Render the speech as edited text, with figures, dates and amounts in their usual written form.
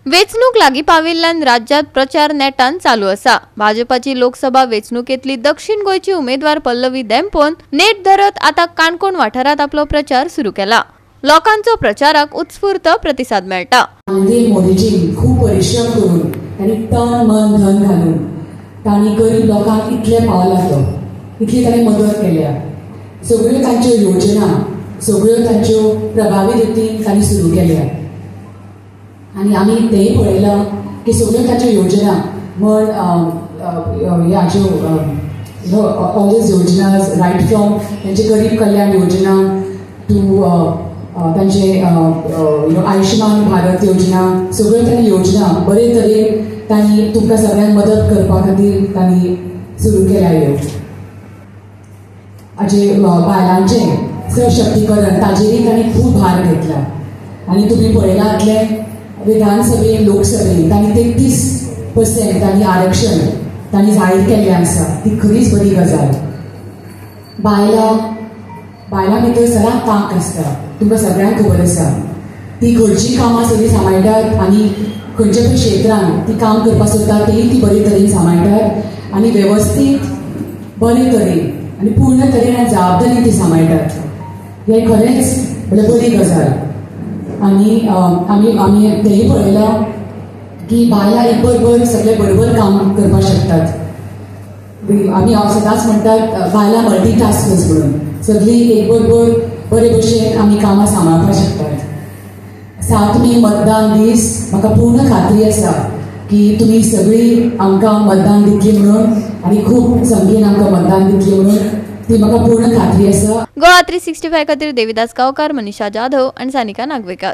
वेचणूक लागी पाविल्ल्यान राज्यात प्रचार नेटान चालू असा। भाजपाची लोकसभा वेचणुकेतली दक्षिण गोयची उमेदवार पल्लवी देंपोन नेट धरत आता काणकोण वाठारात आपलो प्रचार सुरू केला। लोकांचो प्रचाराक उत्स्फूर्त प्रतिसाद मेळटा। मोदीजी खूप परिश्रम करून ताणी तन मन धन घालून ताणी गरीब लोकांक इतले पाव लागलो, इतली ताणी मदत केल्या। सगळ्यो तांच्यो योजना, सगळ्यो तांच्यो प्रभावी रितीन ताणी सुरू केल्या आणि आम्ही तेही पळयलां की सगळ्यो तांच्यो योजना म्हण ह्या ज्यो ऑल दीज योजनाज रायट फ्रॉम तांचे गरीब कल्याण योजना टू तांचे आयुष्यमान भारत योजना, सगळ्यो तांणी योजना बरे तरेन तांणी तुमकां सगळ्यांक मदत करपा खातीर तांणी सुरू केल्या ह्यो। हाजे बायलांचें सशक्तीकरण ताजेरय तांणी खूब भार घेतला आनी तुमी पळयलां आसलें विधानसभेन लोकसभेन तांणी 33% तांणी आरक्षण तांणी जाहीर केल्लें आसा। ती खरीच बरी गजाल। बायलां भितर सदांच तांक आसता, तुमकां सगळ्यांक खबर आसा। ती घरची कामां सगळीं सांबाळटात आनी खंयच्या खंय क्षेत्रांत ती काम करपाक सोदतात तेय ती बरे तरेन सांबाळटात आनी वेवस्थीत बरे तरेन आनी पूर्ण तरेन आनी जबाबदारीन ती सांबाळटात। हें खरेंच बरी गजाल। आनी आमी तेही पळयलां की बायलां एक बरोबर सगळे बरोबर काम करपाक शकतात। आमी सदांच म्हणटात बायलां मल्टीटास्कर्स म्हणून, सगळीं एक बरोबर बरे भशेन आमी कामां सांबाळपाक शकतात। 7 मे मतदान दीस म्हाका पूर्ण खात्री आसा की तुमी सगळीं आमकां मतदान दितली म्हणून आनी खूब संख्येन आमकां मतदान दितली म्हणून ती म्हाका पूर्ण खात्री आसा। गोवा 365 खातीर देविदास गांवकार, मनीषा जाधव आणि सानिका नागवेकर।